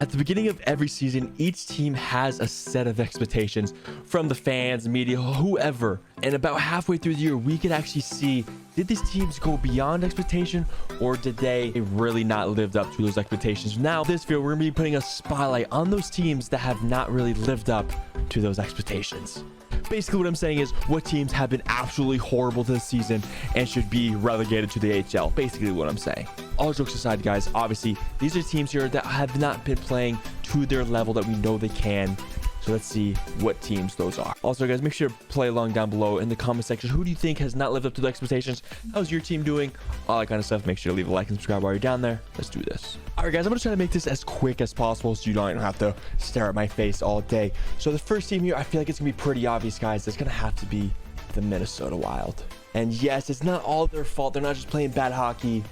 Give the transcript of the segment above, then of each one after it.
At the beginning of every season, each team has a set of expectations from the fans, media, whoever. And about halfway through the year, we could actually see, did these teams go beyond expectation or did they really not lived up to those expectations? Now, this video, we're going to be putting a spotlight on those teams that have not really lived up to those expectations. Basically, what I'm saying is what teams have been absolutely horrible this season and should be relegated to the AHL. Basically what I'm saying. All jokes aside, guys, obviously, these are teams here that have not been playing to their level that we know they can. So let's see what teams those are. Also, guys, make sure to play along down below in the comment section. Who do you think has not lived up to the expectations? How's your team doing? All that kind of stuff. Make sure to leave a like and subscribe while you're down there. Let's do this. All right, guys, I'm going to try to make this as quick as possible so you don't have to stare at my face all day. So the first team here, I feel like it's going to be pretty obvious, guys. It's going to have to be the Minnesota Wild. And yes, it's not all their fault. They're not just playing bad hockey.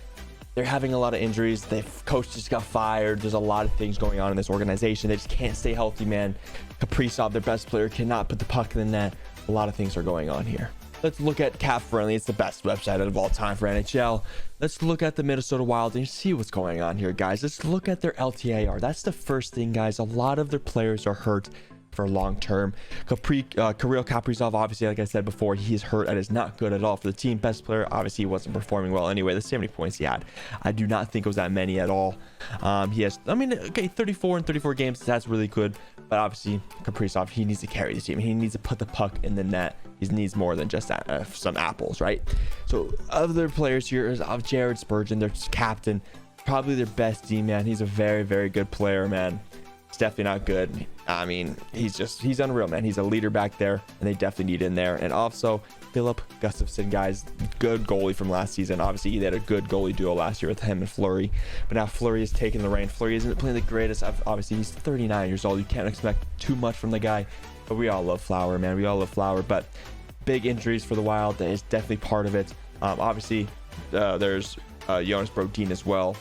They're having a lot of injuries. Their coach just got fired. There's a lot of things going on in this organization. They just can't stay healthy, man. Kaprizov, their best player, cannot put the puck in the net. A lot of things are going on here. Let's look at Cap Friendly. It's the best website of all time for NHL. Let's look at the Minnesota Wild and see what's going on here, guys. Let's look at their LTIR. That's the first thing, guys. A lot of their players are hurt for long term. Kirill Kaprizov, obviously, like I said before, he's hurt and is not good at all for the team. Best player, obviously, he wasn't performing well anyway. The 70 points he had, I do not think it was that many at all. He has, I mean, okay, 34 in 34 games, that's really good. But obviously, Kaprizov, he needs to carry the team. He needs to put the puck in the net. He needs more than just some apples, right? So other players here is Jared Spurgeon, their captain, probably their best D-man. He's a very, very good player, man. It's definitely not good. I mean, he's unreal, man. He's a leader back there, and they definitely need in there. And also, Philip Gustafsson, guys, good goalie from last season. Obviously, they had a good goalie duo last year with him and Fleury, but now Fleury is taking the reign. Fleury isn't playing the greatest. Obviously, he's 39 years old. You can't expect too much from the guy, but we all love Flower, man. We all love Flower, but big injuries for the Wild. That is definitely part of it. Obviously, there's Jonas Brodin as well.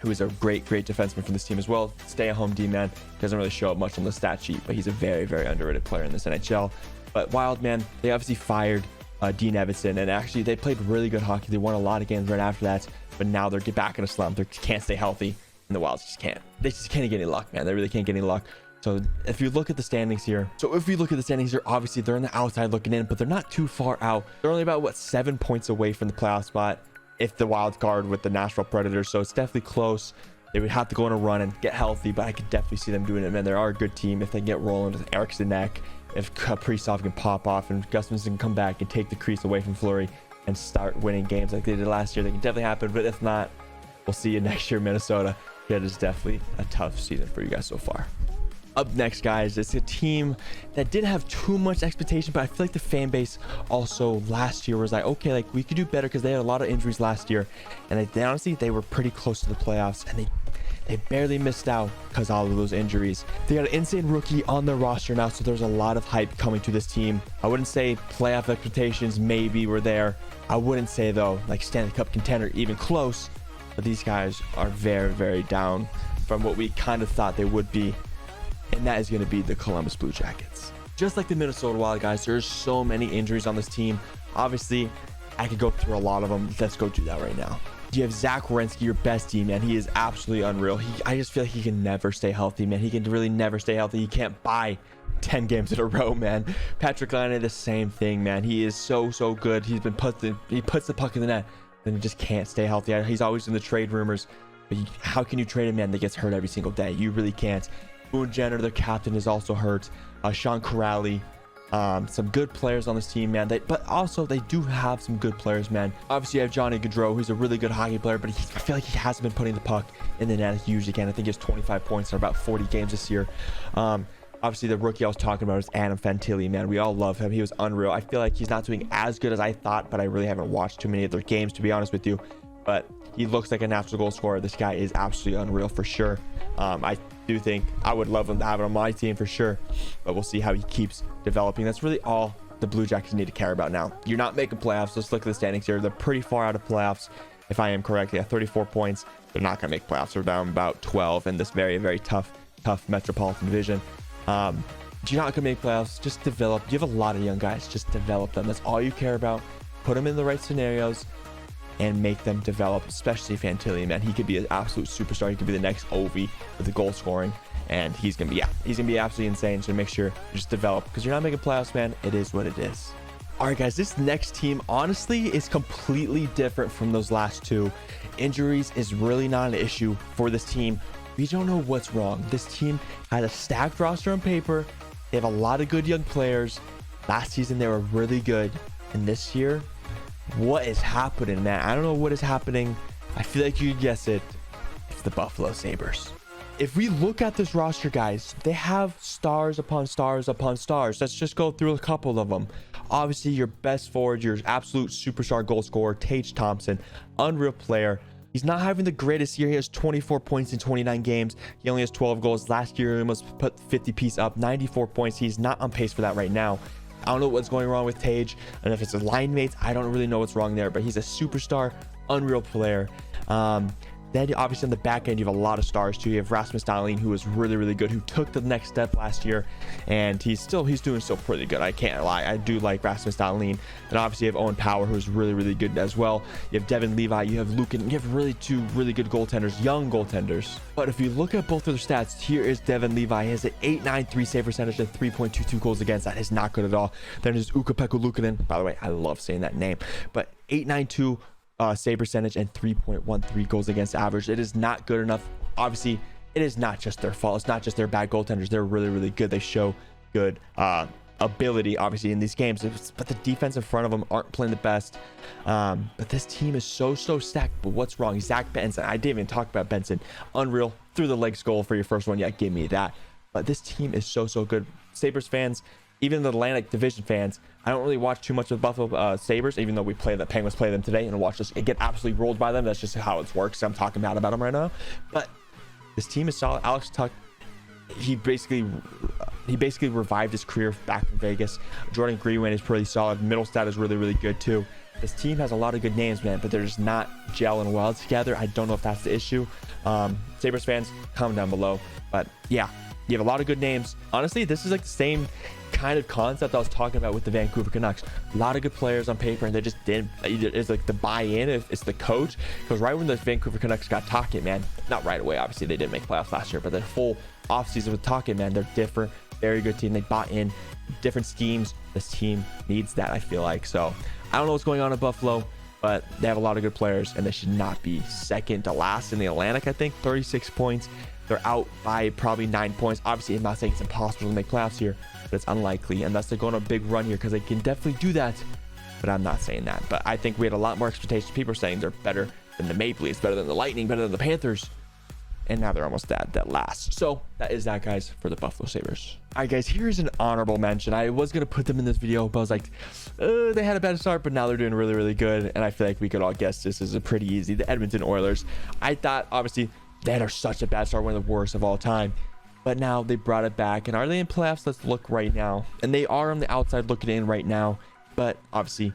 Who is a great defenseman for this team as well. Stay-at-home D-man. Doesn't really show up much on the stat sheet, but he's a very, very underrated player in this NHL. But Wild, man, they obviously fired Dean Evason, and actually they played really good hockey. They won a lot of games right after that, but now they're back in a slump. They can't stay healthy, and the Wilds just can't. They just can't get any luck, man. They really can't get any luck. So if you look at the standings here, obviously they're on the outside looking in, but they're not too far out. They're only about, 7 points away from the playoff spot if the wild card with the Nashville Predators. So it's definitely close. They would have to go on a run and get healthy, but I could definitely see them doing it, man. They are a good team if they get rolling with Eriksson neck, if Kaprizov can pop off and Gustafsson can come back and take the crease away from Fleury and start winning games like they did last year. They can definitely happen, but if not, we'll see you next year, Minnesota. It is definitely a tough season for you guys so far. Up next, guys, it's a team that didn't have too much expectation, but I feel like the fan base also last year was like, okay, like we could do better because they had a lot of injuries last year, and they honestly were pretty close to the playoffs, and they barely missed out because of all of those injuries. They got an insane rookie on their roster now, so there's a lot of hype coming to this team. I wouldn't say playoff expectations maybe were there. I wouldn't say though like Stanley Cup contender even close, but these guys are very, very down from what we kind of thought they would be. And that is going to be the Columbus Blue Jackets. Just like the Minnesota Wild, guys, there's so many injuries on this team. Obviously, I could go through a lot of them. Let's go do that right now. You have Zach Werenski, your best D, man. He is absolutely unreal. I just feel like he can never stay healthy, man. He can really never stay healthy. He can't buy 10 games in a row, man. Patrick Laine, the same thing, man. He is so good. He puts the puck in the net, then he just can't stay healthy. He's always in the trade rumors. But how can you trade a man that gets hurt every single day? You really can't. Boone Jenner, their captain, is also hurt. Sean Corrali, some good players on this team, man. But also they do have some good players, man. Obviously, you have Johnny Gaudreau, who's a really good hockey player, but I feel like he hasn't been putting the puck in the net as he usually can. I think he has 25 points in about 40 games this year. Obviously, the rookie I was talking about is Adam Fantilli, man. We all love him. He was unreal. I feel like he's not doing as good as I thought, but I really haven't watched too many of their games, to be honest with you. But he looks like a natural goal scorer. This guy is absolutely unreal for sure. I do think I would love him to have it on my team for sure, but we'll see how he keeps developing. That's really all the Blue Jackets need to care about now. You're not making playoffs. Let's look at the standings here. They're pretty far out of playoffs. If I am correct, yeah, 34 points. They're not going to make playoffs. They're down about 12 in this very, very tough Metropolitan Division. You're not going to make playoffs. Just develop. You have a lot of young guys. Just develop them. That's all you care about. Put them in the right scenarios. and make them develop, especially Fantilli, man. He could be an absolute superstar. He could be the next Ovi with the goal scoring, and he's gonna be absolutely insane. So make sure you just develop, because you're not making playoffs, man. It is what it is. All right, guys, this next team honestly is completely different from those last two. Injuries is really not an issue for this team. We don't know what's wrong. This team had a stacked roster on paper. They have a lot of good young players. Last season, they were really good. And this year, what is happening, man? I don't know what is happening. I feel like you guess it. It's the Buffalo Sabres. If we look at this roster, guys, they have stars upon stars upon stars. Let's just go through a couple of them. Obviously, your best forward, your absolute superstar goal scorer, Tage Thompson, unreal player. He's not having the greatest year. He has 24 points in 29 games. He only has 12 goals. Last year, he almost put 50 piece up, 94 points. He's not on pace for that right now. I don't know what's going wrong with Tage, and if it's his line mates, I don't really know what's wrong there, but he's a superstar, unreal player. Then obviously on the back end, you have a lot of stars too. You have Rasmus Dahlin, who was really good, who took the next step last year, and he's doing still pretty good. I can't lie. I do like Rasmus Dahlin. And obviously you have Owen Power, who's really good as well. You have Devin Levi, you have Lucan. You have two really good goaltenders, young goaltenders. But if you look at both of their stats, here is Devin Levi. He has an .893 save percentage and 3.22 goals against. That is not good at all. Then there's Ukko-Pekka Luukkonen. By the way, I love saying that name. But .892 save percentage and 3.13 goals against average. It is not good enough. Obviously, it is not just their fault. It's not just their bad goaltenders. They're really good. They show good ability, obviously, in these games, but the defense in front of them aren't playing the best. But this team is so stacked. But what's wrong? Zach Benson. I didn't even talk about Benson. Unreal. Through the legs goal for your first one. Yeah, give me that. But this team is so good. Sabres fans, even the Atlantic Division fans, I don't really watch too much of Buffalo Sabres, even though the Penguins play them today, and watch us get absolutely rolled by them. That's just how it works. I'm talking bad about them right now. But this team is solid. Alex Tuch, he basically revived his career back in Vegas. Jordan Greenway is pretty solid. Middlestad is really good too. This team has a lot of good names, man, but they're just not gelling well together. I don't know if that's the issue. Sabres fans, comment down below. But yeah, you have a lot of good names. Honestly, this is like the same kind of concept I was talking about with the Vancouver Canucks. A lot of good players on paper, and they just didn't. It's like the buy-in, if it's the coach. Because right when the Vancouver Canucks got talking, man, not right away, obviously they didn't make playoffs last year, but their full offseason with talking, man, they're different, very good team. They bought in different schemes. This team needs that, I feel like. So I don't know what's going on in Buffalo, but they have a lot of good players, and they should not be second to last in the Atlantic. I think 36 points. They're out by probably 9 points. Obviously, I'm not saying it's impossible to make playoffs here, but it's unlikely unless they're going on a big run here, because they can definitely do that. But I'm not saying that. But I think we had a lot more expectations. People are saying they're better than the Maple Leafs, better than the Lightning, better than the Panthers. And now they're almost that last. So that is that, guys, for the Buffalo Sabres. All right, guys, here's an honorable mention. I was going to put them in this video, but I was like, they had a bad start, but now they're doing really good. And I feel like we could all guess this is a pretty easy. The Edmonton Oilers. I thought, obviously, they had such a bad start, one of the worst of all time. But now they brought it back. And are they in playoffs? Let's look right now. And they are on the outside looking in right now. But obviously,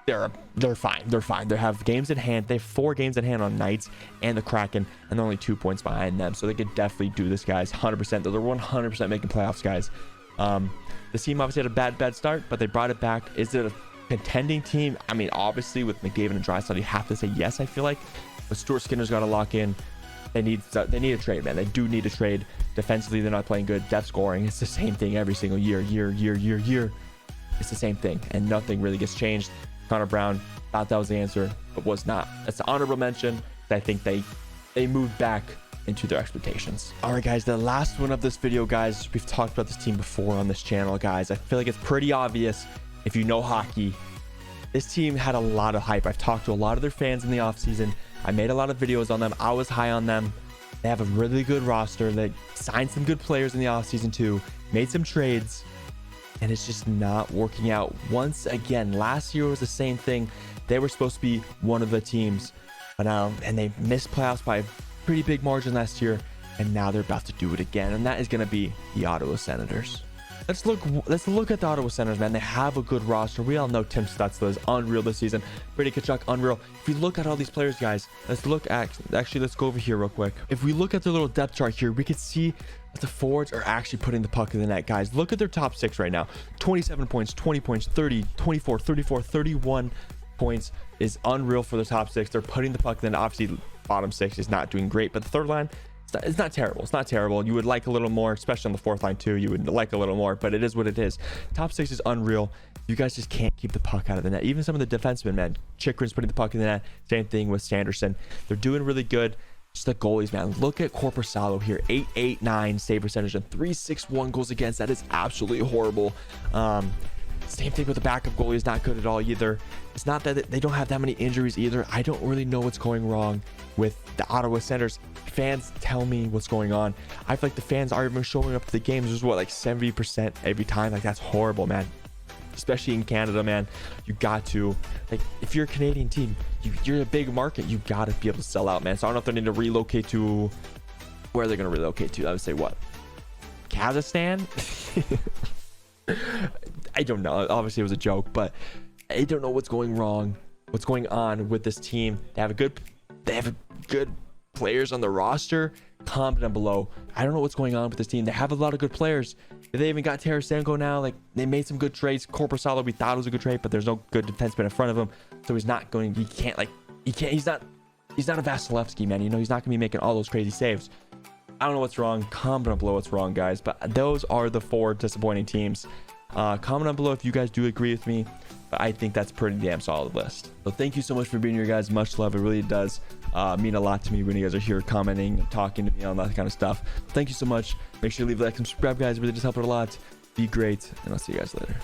they're fine. They're fine. They have games in hand. They have 4 games in hand on Knights and the Kraken, and they're only 2 points behind them. So they could definitely do this, guys. 100%. They're 100% making playoffs, guys. The team obviously had a bad start, but they brought it back. Is it a contending team? I mean, obviously with McDavid and Draisaitl, you have to say yes, I feel like. But Stuart Skinner's got to lock in. They need a trade, man. They do need a trade. Defensively, they're not playing good. Depth scoring, it's the same thing every single year. It's the same thing, and nothing really gets changed. Connor Brown, thought that was the answer, but was not. That's an honorable mention. I think they moved back into their expectations. All right, guys, the last one of this video, guys. We've talked about this team before on this channel, guys. I feel like it's pretty obvious if you know hockey. This team had a lot of hype. I've talked to a lot of their fans in the offseason. I made a lot of videos on them. I was high on them. They have a really good roster. They signed some good players in the offseason too, made some trades, and it's just not working out. Once again, last year was the same thing. They were supposed to be one of the teams, but now, and they missed playoffs by a pretty big margin last year, and now they're about to do it again, and that is going to be the Ottawa Senators. Let's look at the Ottawa Senators, man. They have a good roster. We all know Tim Stutzla is unreal this season. Brady Tkachuk, unreal. If we look at all these players, guys, let's look at, actually, let's go over here real quick. If we look at their little depth chart here, we can see that the forwards are actually putting the puck in the net, guys. Look at their top 6 right now. 27 points, 20 points, 30, 24, 34, 31, points is unreal for the top six. They're putting the puck in. Obviously, bottom six is not doing great, but the third line, it's not terrible. It's not terrible. You would like a little more, especially on the fourth line too. You would like a little more, but it is what it is. Top six is unreal. You guys just can't keep the puck out of the net. Even some of the defensemen, man. Chikrin's putting the puck in the net. Same thing with Sanderson. They're doing really good. Just the goalies, man. Look at Korpisalo here. 889 save percentage and 361 goals against. That is absolutely horrible. Same thing with the backup goalie, is not good at all either. It's not that they don't have that many injuries either. I don't really know what's going wrong with the Ottawa Senators. Fans, tell me what's going on. I feel like the fans aren't even showing up to the games. There's what, like 70% every time. Like, that's horrible, man. Especially in Canada, man. You got to, like, if you're a Canadian team, you're a big market. You got to be able to sell out, man. So I don't know if they need to relocate to, where they're going to relocate to. I would say what? Kazakhstan? I don't know. Obviously, it was a joke, but I don't know what's going wrong, what's going on with this team. They have good players on the roster. Comment down below. I don't know what's going on with this team. They have a lot of good players. They even got Tarasenko now. Like, they made some good trades. Korpisalo, we thought it was a good trade, but there's no good defenseman in front of him, so he's not going. He's not a Vasilevsky, man. You know, he's not gonna be making all those crazy saves. I don't know what's wrong. Comment down below what's wrong, guys. But those are the 4 disappointing teams. Comment down below if you guys do agree with me, but I think that's a pretty damn solid list. So thank you so much for being here, guys. Much love. It really does mean a lot to me when you guys are here commenting, talking to me, all that kind of stuff. Thank you so much. Make sure you leave a like and subscribe, guys. It really does help it a lot. Be great, and I'll see you guys later.